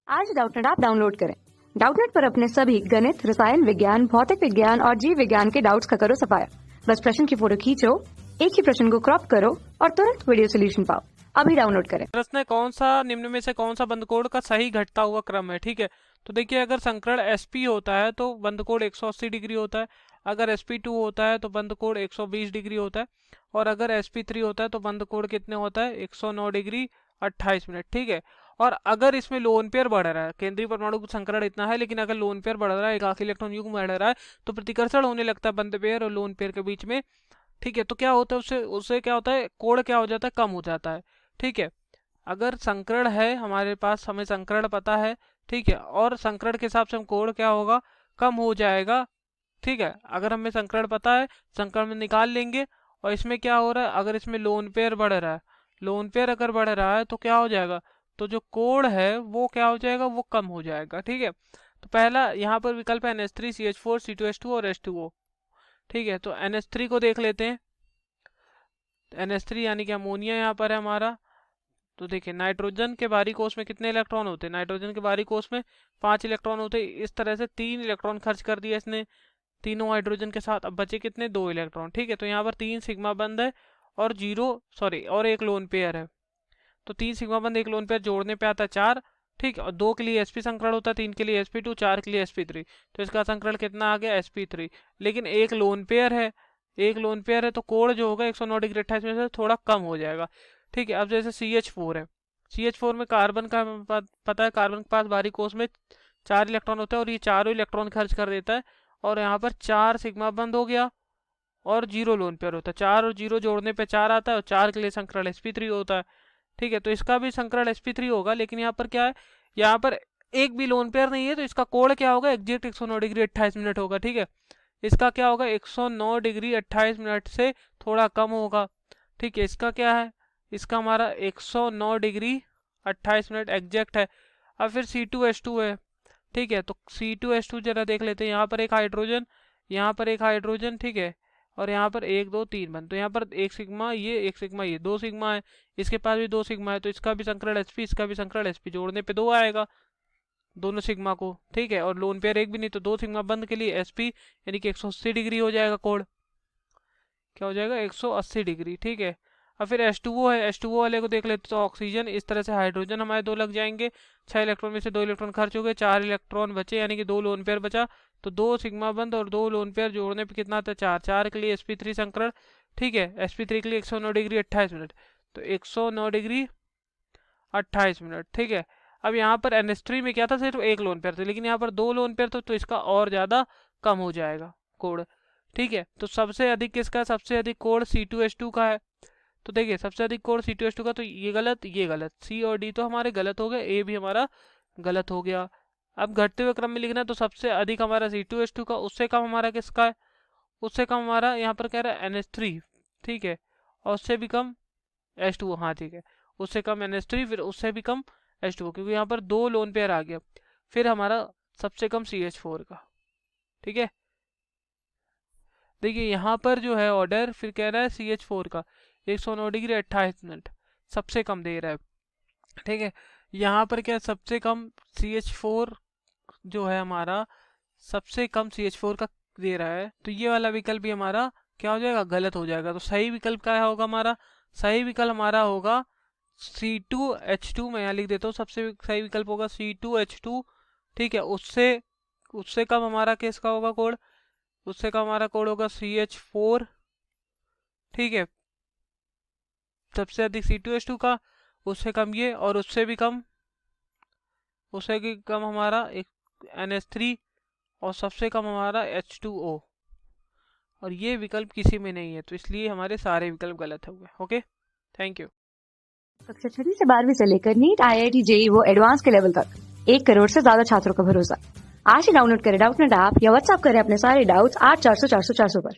आज Doubtnut app download करें। Doubtnut पर अपने सभी गणित, रसायन विज्ञान, भौतिक विज्ञान और जीव विज्ञान के डाउट्स का करो सफाया। बस प्रश्न की फोटो खींचो, एक ही प्रश्न को क्रॉप करो और तुरंत वीडियो सोल्यूशन पाओ। अभी डाउनलोड करें। प्रश्न है, कौन सा निम्न में से कौन सा बंदकोण का सही घटता हुआ क्रम है। ठीक है, तो देखिए, अगर संकरण sp होता है तो बंदकोण 180 डिग्री होता है। अगर sp2 होता है तो बंदकोण 120 डिग्री होता है। और अगर sp3 होता है तो बंदकोण कितने होता है, 109 डिग्री 28 मिनट। ठीक है, और अगर इसमें लोन पेयर बढ़ रहा है, केंद्रीय परमाणु संकरण इतना है, लेकिन अगर लोन पेयर बढ़ रहा है, एकाकी इलेक्ट्रॉन युग्म बढ़ रहा है, तो प्रतिकर्षण होने लगता है बंद पेयर और लोन पेयर के बीच में। ठीक है, तो क्या होता है, उससे उससे क्या होता है, कोण क्या हो जाता है, कम हो जाता है। ठीक है, अगर संकरण है हमारे पास, हमें संकरण पता है, ठीक है, और संकरण के हिसाब से हम कोण क्या होगा, कम हो जाएगा। ठीक है, अगर हमें संकरण पता है, संकरण में निकाल लेंगे। और इसमें क्या हो रहा है, अगर इसमें लोन पेयर बढ़ रहा है, लोन पेयर अगर बढ़ रहा है तो क्या हो जाएगा, तो जो कोण है वो क्या हो जाएगा, वो कम हो जाएगा। ठीक है, तो पहला यहाँ पर विकल्प है NH3 CH4 C2H2 और H2O। ठीक है, तो NH3 को देख लेते हैं। NH3 यानी कि अमोनिया यहाँ पर है हमारा। तो देखिए, नाइट्रोजन के बाहरी कोष में कितने इलेक्ट्रॉन होते हैं, नाइट्रोजन के बाहरी कोष में 5 इलेक्ट्रॉन होते हैं। इस तरह से 3 इलेक्ट्रॉन खर्च कर दिया इसने तीनों हाइड्रोजन के साथ। अब बचे कितने, 2 इलेक्ट्रॉन। ठीक है, तो यहाँ पर 3 सिग्मा बंद है और और एक लोन पेयर है। तो 3 सिग्मा बंद, एक लोन पेयर जोड़ने पे आता है 4। ठीक है, और 2 के लिए sp संकरण होता है, 3 के लिए sp2, 4 के लिए sp3। तो इसका संकरण कितना आ गया, sp3। लेकिन एक लोन पेयर है, तो कोण जो होगा 109 डिग्री 28 मिनट से थोड़ा कम हो जाएगा। ठीक है, अब जैसे CH4 है, CH4 में कार्बन का पता है, कार्बन के पास बाहरी कोष में 4 इलेक्ट्रॉन होता है और ये चारों इलेक्ट्रॉन खर्च कर देता है। और यहाँ पर 4 सिग्मा बंद हो गया और 0 लोन पेयर होता है। 4 और 0 जोड़ने पे 4 आता है और 4 के लिए संकरण sp3 होता है। ठीक है, तो इसका भी संकरण sp3 होगा, लेकिन यहाँ पर क्या है, यहाँ पर एक भी लोन पेयर नहीं है, तो इसका कोण क्या होगा, एग्जैक्ट 109 डिग्री 28 मिनट होगा। ठीक है, इसका क्या होगा, 109 डिग्री 28 मिनट से थोड़ा कम होगा। ठीक है, इसका क्या है, इसका हमारा 109 डिग्री 28 मिनट एग्जैक्ट है। अब फिर C2H2 है। ठीक है, तो C2H2 जरा देख लेते हैं। यहाँ पर एक हाइड्रोजन, यहाँ पर एक हाइड्रोजन। ठीक है, और यहाँ पर 1 2 3 बन, तो यहाँ पर एक सिग्मा ये, एक सिग्मा ये, 2 सिग्मा है। इसके पास भी 2 सिग्मा है, तो इसका भी संकरण sp, इसका भी संकरण sp, जोड़ने पे 2 आएगा दोनों सिग्मा को। ठीक है, और लोन पेयर एक भी नहीं, तो 2 सिग्मा बंद के लिए sp यानी कि 180 डिग्री हो जाएगा कोण। क्या हो जाएगा, 180 डिग्री। ठीक है, अब फिर H2O है, H2O वाले को देख लेते, तो ऑक्सीजन, इस तरह से हाइड्रोजन हमारे 2 लग जाएंगे। 6 इलेक्ट्रॉन में से 2 इलेक्ट्रॉन खर्च हो गए, 4 इलेक्ट्रॉन बचे, यानी कि 2 लोन पेयर बचा। तो 2 सिग्मा बंद और 2 लोन पेयर जोड़ने पे कितना आता है, 4। 4 के लिए sp3 संकरण। ठीक है, sp3 के लिए 109 डिग्री 28 मिनट, तो 109 डिग्री 28 मिनट। ठीक है, अब यहाँ पर NH3 में क्या था, सिर्फ एक लोन पेयर था, लेकिन यहाँ पर 2 लोन पेयर तो इसका और ज़्यादा कम हो जाएगा कोण। ठीक है, तो सबसे अधिक किसका, सबसे अधिक कोण C2H2 का है। तो देखिए, सबसे अधिक कोण C2H2 का, तो ये गलत, ये गलत, C और D तो हमारे गलत हो गए, A भी हमारा गलत हो गया। अब घटते हुए क्रम में लिखना है, तो सबसे अधिक हमारा C2H2 का, उससे कम हमारा किसका है, उससे कम हमारा यहाँ पर कह रहा है NH3। ठीक है, और उससे भी कम H2O। हाँ ठीक है, उससे कम NH3, फिर उससे भी कम H2O, क्योंकि यहाँ पर 2 लोन पेयर आ गया। फिर हमारा सबसे कम CH4 का। ठीक है, देखिए यहाँ पर जो है ऑर्डर, फिर कह रहा है CH4 का 109 डिग्री 28 मिनट सबसे कम दे रहा है। ठीक है, यहाँ पर क्या सबसे कम CH4 जो है हमारा, सबसे कम CH4 का दे रहा है, तो ये वाला विकल्प भी हमारा क्या हो जाएगा, गलत हो जाएगा। तो सही विकल्प क्या होगा हमारा, सही विकल्प हमारा होगा C2H2। मैं यहाँ लिख देता हूँ, सबसे सही विकल्प होगा C2H2। ठीक है, उससे उससे कम हमारा किसका होगा कोड, उससे कम हमारा कोड होगा CH4। ठीक है, सबसे अधिक C2H2 का, उससे कम ये, और उससे भी कम हमारा एक NH3, और सबसे कम हमारा H2O। और ये विकल्प किसी में नहीं है, तो इसलिए हमारे सारे विकल्प गलत हो गए। Okay, thank you. कक्षा 6 से 12वीं से लेकर नीट, IIT, JEE वो एडवांस के लेवल तक 1 करोड़ से ज्यादा छात्रों का भरोसा। आज ही डाउनलोड करें डाउटनेट ऐप या व्हाट्सएप करें अपने सारे डाउट्स 8400 400 400 पर।